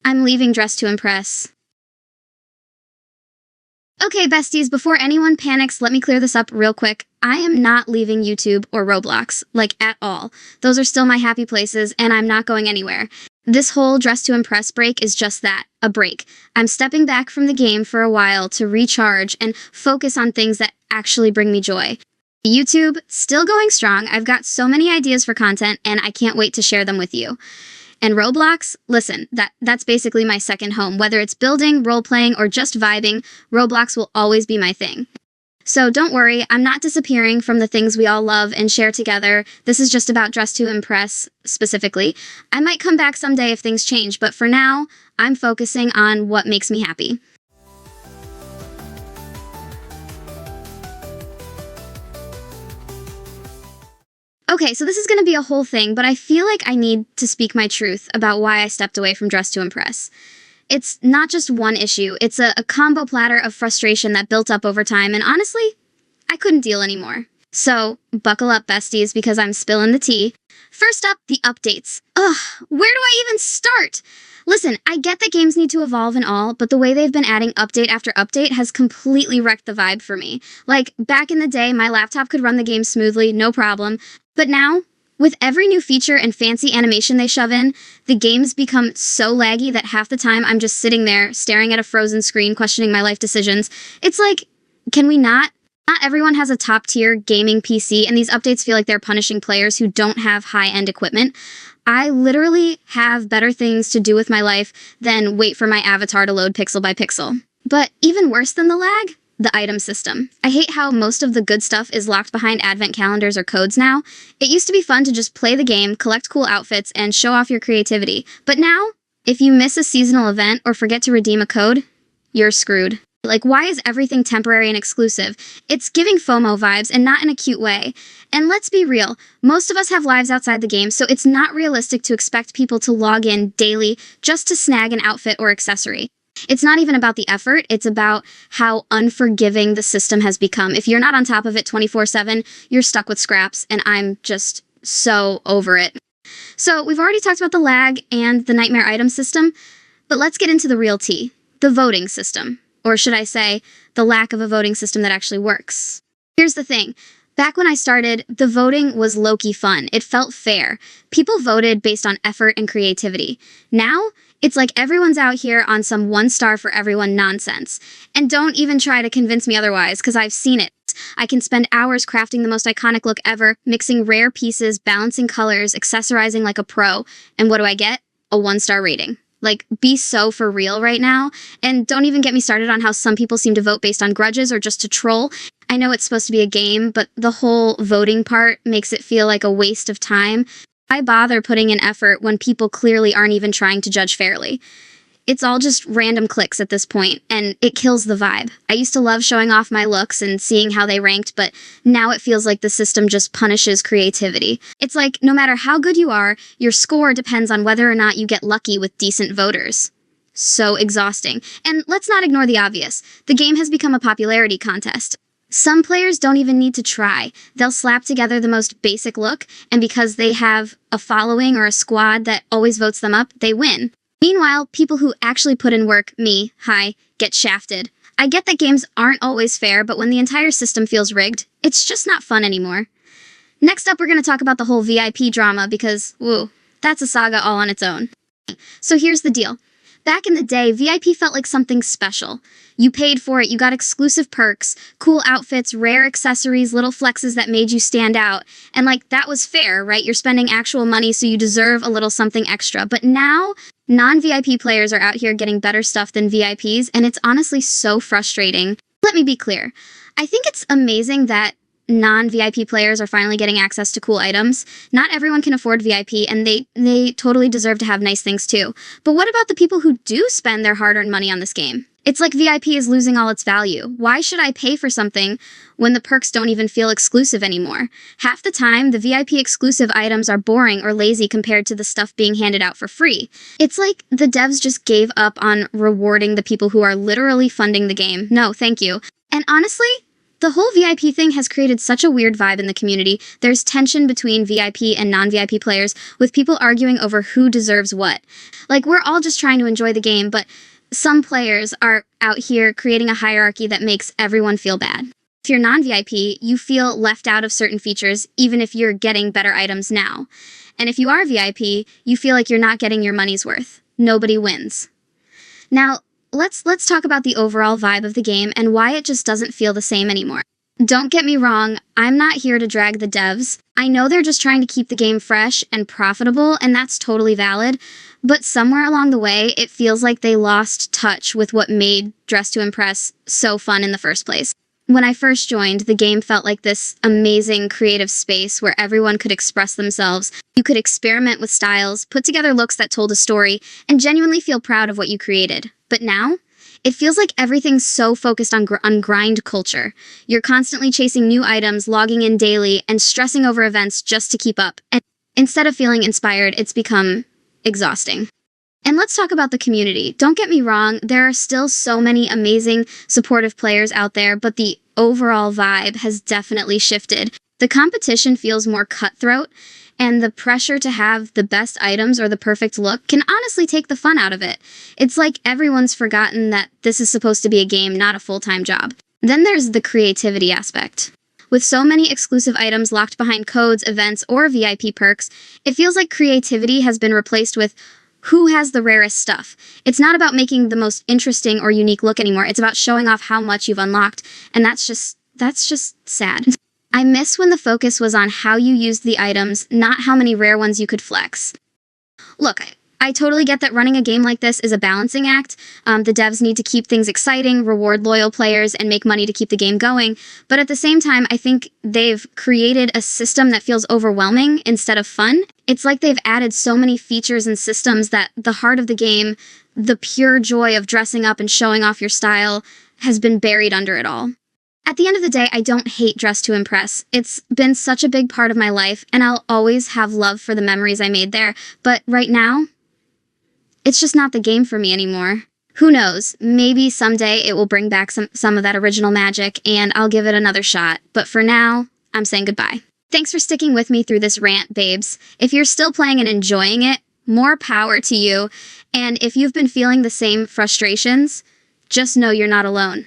I'm leaving Dress to Impress. Okay, besties, before anyone panics, let me clear this up real quick. I am not leaving YouTube or Roblox, like, at all. Those are still my happy places, and I'm not going anywhere. This whole Dress to Impress break is just that, a break. I'm stepping back from the game for a while to recharge and focus on things that actually bring me joy. YouTube, still going strong. I've got so many ideas for content, and I can't wait to share them with you. And Roblox, listen, that's basically my second home. Whether it's building, role-playing, or just vibing, Roblox will always be my thing. So don't worry, I'm not disappearing from the things we all love and share together. This is just about Dress to Impress, specifically. I might come back someday if things change, but for now, I'm focusing on what makes me happy. Okay, so this is going to be a whole thing, but I feel like I need to speak my truth about why I stepped away from Dress to Impress. It's not just one issue, it's a combo platter of frustration that built up over time, and honestly, I couldn't deal anymore. So, buckle up, besties, because I'm spilling the tea. First up, the updates. Ugh, where do I even start? Listen, I get that games need to evolve and all, but the way they've been adding update after update has completely wrecked the vibe for me. Like, back in the day, my laptop could run the game smoothly, no problem. But now, with every new feature and fancy animation they shove in, the games become so laggy that half the time I'm just sitting there, staring at a frozen screen, questioning my life decisions. It's like, can we not? Not everyone has a top-tier gaming PC, and these updates feel like they're punishing players who don't have high-end equipment. I literally have better things to do with my life than wait for my avatar to load pixel by pixel. But even worse than the lag? The item system. I hate how most of the good stuff is locked behind advent calendars or codes now. It used to be fun to just play the game, collect cool outfits, and show off your creativity. But now, if you miss a seasonal event or forget to redeem a code, you're screwed. Like, why is everything temporary and exclusive? It's giving FOMO vibes, and not in a cute way. And let's be real, most of us have lives outside the game, so it's not realistic to expect people to log in daily just to snag an outfit or accessory. It's not even about the effort, it's about how unforgiving the system has become. If you're not on top of it 24/7, you're stuck with scraps, and I'm just so over it. So we've already talked about the lag and the nightmare item system, but let's get into the real tea, the voting system. Or should I say, the lack of a voting system that actually works. Here's the thing. Back when I started, the voting was low-key fun. It felt fair. People voted based on effort and creativity. Now, it's like everyone's out here on some one-star for everyone nonsense. And don't even try to convince me otherwise, because I've seen it. I can spend hours crafting the most iconic look ever, mixing rare pieces, balancing colors, accessorizing like a pro. And what do I get? A 1-star rating. Like, be so for real right now. And don't even get me started on how some people seem to vote based on grudges or just to troll. I know it's supposed to be a game, but the whole voting part makes it feel like a waste of time. Why bother putting in effort when people clearly aren't even trying to judge fairly? It's all just random clicks at this point, and it kills the vibe. I used to love showing off my looks and seeing how they ranked, but now it feels like the system just punishes creativity. It's like, no matter how good you are, your score depends on whether or not you get lucky with decent voters. So exhausting. And let's not ignore the obvious. The game has become a popularity contest. Some players don't even need to try. They'll slap together the most basic look, and because they have a following or a squad that always votes them up, they win. Meanwhile, people who actually put in work, me, get shafted. I get that games aren't always fair, but when the entire system feels rigged, it's just not fun anymore. Next up, we're going to talk about the whole VIP drama because, woo, that's a saga all on its own. So here's the deal. Back in the day, VIP felt like something special. You paid for it, you got exclusive perks, cool outfits, rare accessories, little flexes that made you stand out. And like, that was fair, right? You're spending actual money, so you deserve a little something extra. But now, non-VIP players are out here getting better stuff than VIPs, and it's honestly so frustrating. Let me be clear. I think it's amazing that non-VIP players are finally getting access to cool items. Not everyone can afford VIP, and they totally deserve to have nice things too. But what about the people who do spend their hard-earned money on this game? It's like VIP is losing all its value. Why should I pay for something when the perks don't even feel exclusive anymore? Half the time, the VIP exclusive items are boring or lazy compared to the stuff being handed out for free. It's like the devs just gave up on rewarding the people who are literally funding the game. No, thank you. And honestly, The whole VIP thing has created such a weird vibe in the community. There's tension between VIP and non-VIP players, with people arguing over who deserves what. Like, we're all just trying to enjoy the game, but some players are out here creating a hierarchy that makes everyone feel bad. If you're non-VIP, you feel left out of certain features, even if you're getting better items now. And if you are VIP, you feel like you're not getting your money's worth. Nobody wins. Now, let's talk about the overall vibe of the game and why it just doesn't feel the same anymore. Don't get me wrong, I'm not here to drag the devs. I know they're just trying to keep the game fresh and profitable, and that's totally valid, but somewhere along the way, it feels like they lost touch with what made Dress to Impress so fun in the first place. When I first joined, the game felt like this amazing creative space where everyone could express themselves. You could experiment with styles, put together looks that told a story, and genuinely feel proud of what you created. But now, it feels like everything's so focused on grind culture. You're constantly chasing new items, logging in daily, and stressing over events just to keep up. And instead of feeling inspired, it's become exhausting. And let's talk about the community. Don't get me wrong, there are still so many amazing, supportive players out there, but the overall vibe has definitely shifted. The competition feels more cutthroat, and the pressure to have the best items or the perfect look can honestly take the fun out of it. It's like everyone's forgotten that this is supposed to be a game, not a full-time job. Then there's the creativity aspect. With so many exclusive items locked behind codes, events, or VIP perks, it feels like creativity has been replaced with who has the rarest stuff. It's not about making the most interesting or unique look anymore. It's about showing off how much you've unlocked, and that's just sad. I miss when the focus was on how you used the items, not how many rare ones you could flex. Look, I totally get that running a game like this is a balancing act. The devs need to keep things exciting, reward loyal players, and make money to keep the game going. But at the same time, I think they've created a system that feels overwhelming instead of fun. It's like they've added so many features and systems that the heart of the game, the pure joy of dressing up and showing off your style, has been buried under it all. At the end of the day, I don't hate Dress to Impress. It's been such a big part of my life, and I'll always have love for the memories I made there. But right now, it's just not the game for me anymore. Who knows, maybe someday it will bring back some of that original magic, and I'll give it another shot. But for now, I'm saying goodbye. Thanks for sticking with me through this rant, babes. If you're still playing and enjoying it, more power to you. And if you've been feeling the same frustrations, just know you're not alone.